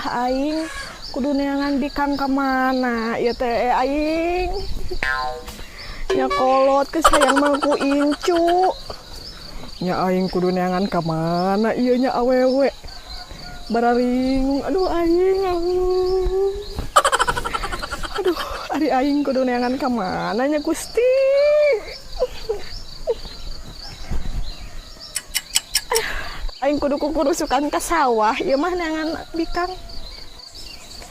aing kudu neangan bikang kemana ya teh aing. Nya kolot kesayang mangku incu. Nya aing kudu neangan kemana ieu nya awewe. Bararing aduh aing aduh ari aing kudu neangan kemana nya Gusti. Aing kudu kukurusukan ka sawah ieu mah neangan bikang.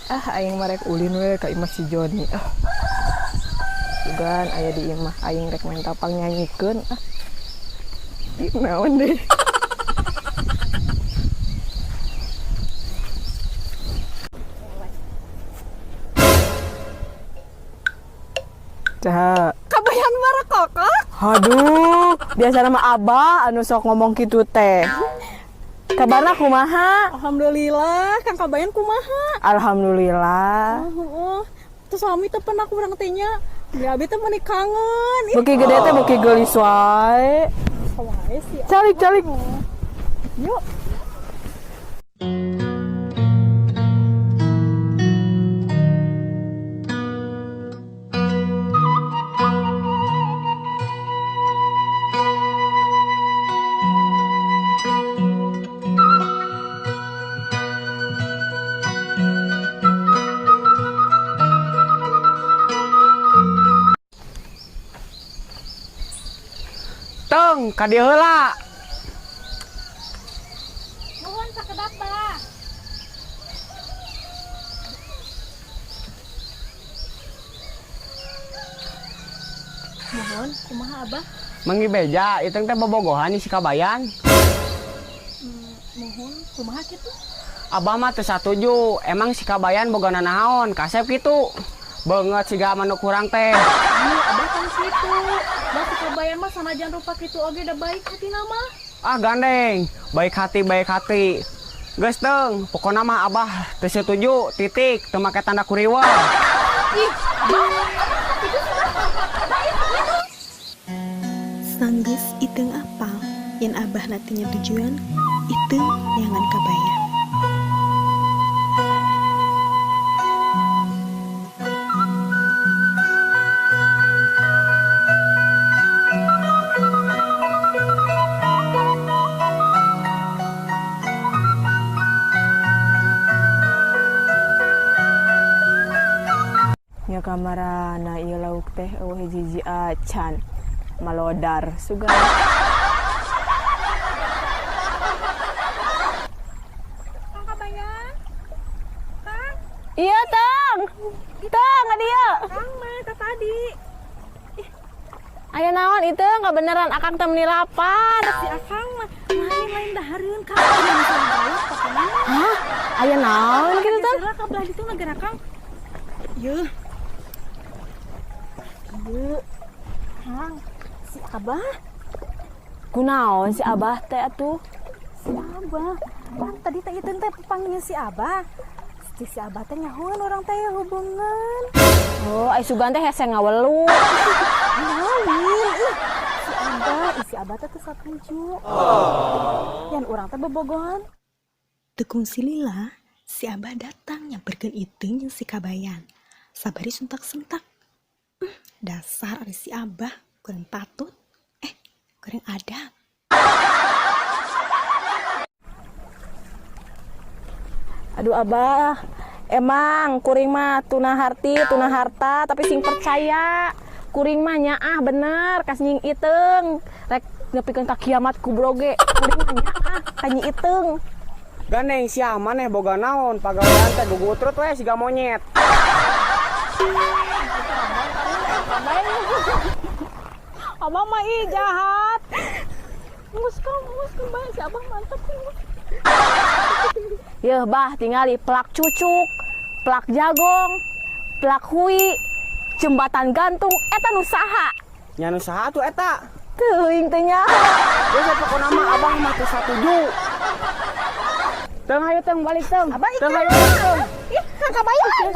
Aing marek ulin we ka imah si Joni. Jugan aya di imah aing rek main tapang nyanyikeun. Naon deh. Caha. Kabayan marek kokok. Aduh, biasa nama Abah anu sok ngomong kitu teh. Kabarna kumaha? Alhamdulillah, Kang Kabayan kumaha? Alhamdulillah. Terus suami teh pernah kurang tanya. Ya abi teh meuni kangen. Beuki gede teh beuki geulis wae. Wae sih. Calik. Yuk. Teng, ka dieu heula. Nuhun sakedap, Bah. Nuhun, kumaha Abah? Mangi beja, itu teh bobogohan si Kabayan. Nuhun, kumaha kitu? Abah mah teu satuju, emang si Kabayan bogana naon, kasep kitu. Beungeut siga manuk kurang teh. Abah kan kitu. Bah si Kabayan mah sanajan rupa kitu oge da baik hatina mah. Ah gandeng, baik hati. Geus teng, pokona mah Abah teu setuju, titik, teu make tanda kuriweuh. Ih, Abah. Sanggeus iteung apal yen Abah natinya tujuan iteung neangan Kabayan. Nya kamarana ieu lauk teh eueuh hiji acan. Malodar sugan. Kang Kabayan. Kang, Iya, Tang. Tang, dia. Kang mah tadi. Aya naon itu enggak beneran akang teh meuni lapar. Si Akang mah lain dahareun Kang. Aya masalah pokona. Hah? Aya naon kitu teh? Geuslah ka belah ditu ngagera Kang. Yeuh. Kang, si Abah. Kunaon si Abah teh atuh? Si Abah. Kan tadi teh iteun teh panggil si Abah. Si Abah teh nyahoan orang teh hubungan. Oh, ai sugan teh hese ngawelu. Si Abah teh satuju. Yan urang teh bobogohan. Tekung silila si Abah datang nyamperkeun iteung jeung si Kabayan. Sabari suntak-sentak. Dasar ari si Abah kurang patut. Kurang adab. Aduh Abah, emang kuring mah tuna harti, tuna harta, tapi sing percaya. Kuring mah nyaah bener, kas nying iteung. Rek nepikeun ka kiamat kubroge. Kuring mah nyaah ka nyi iteung. Gandeng sia maneh boga naon, pagawean teh gugutrut we siga monyet. Abah mah ih jahat. Ngus bae si Abah mantep. Yeuh bah tingali pelak cucuk, pelak jagong, pelak hui, jembatan gantung eta nu saha? Nya nu saha atuh eta? Teuing teh nyaho. Geus pokona mah Abang mah teu satuju. Teung hayu teung balik teung. Abah Teung ikut. hayu teung. Ih, Kang Kabayan.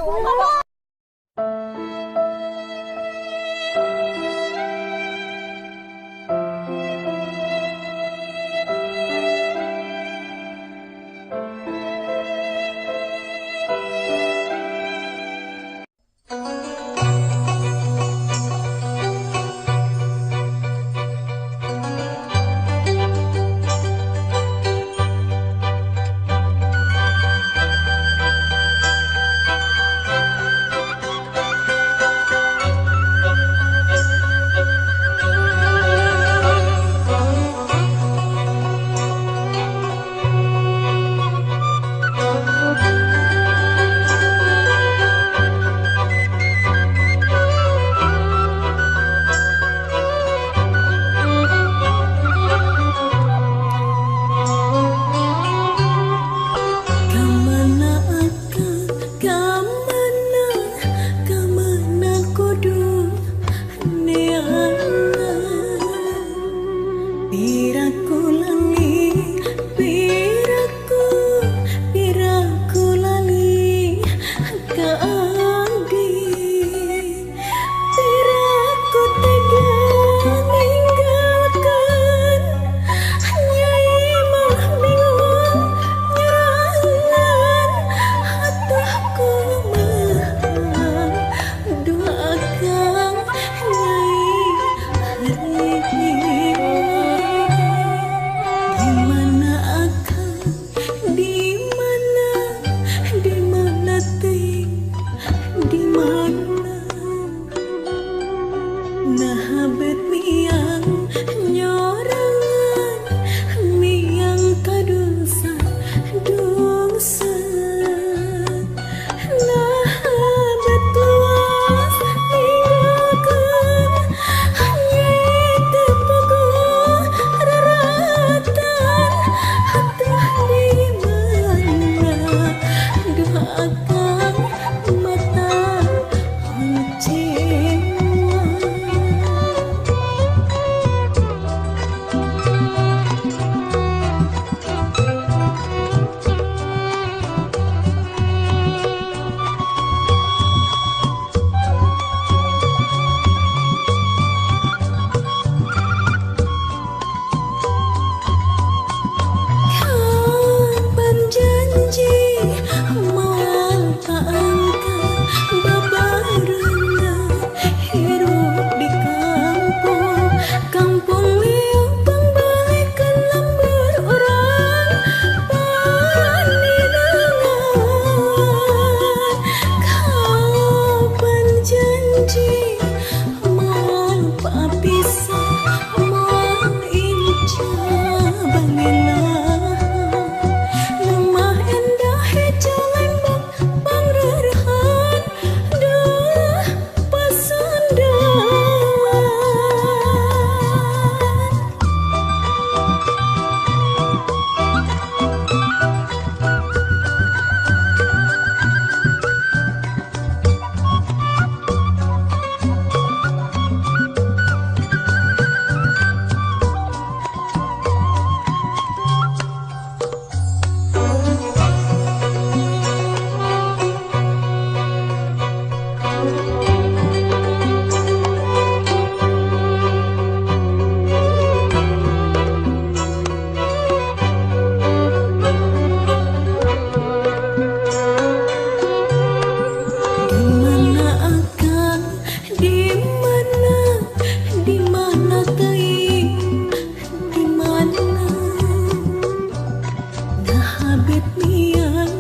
niang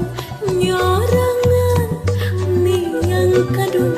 nyorangan niang kadung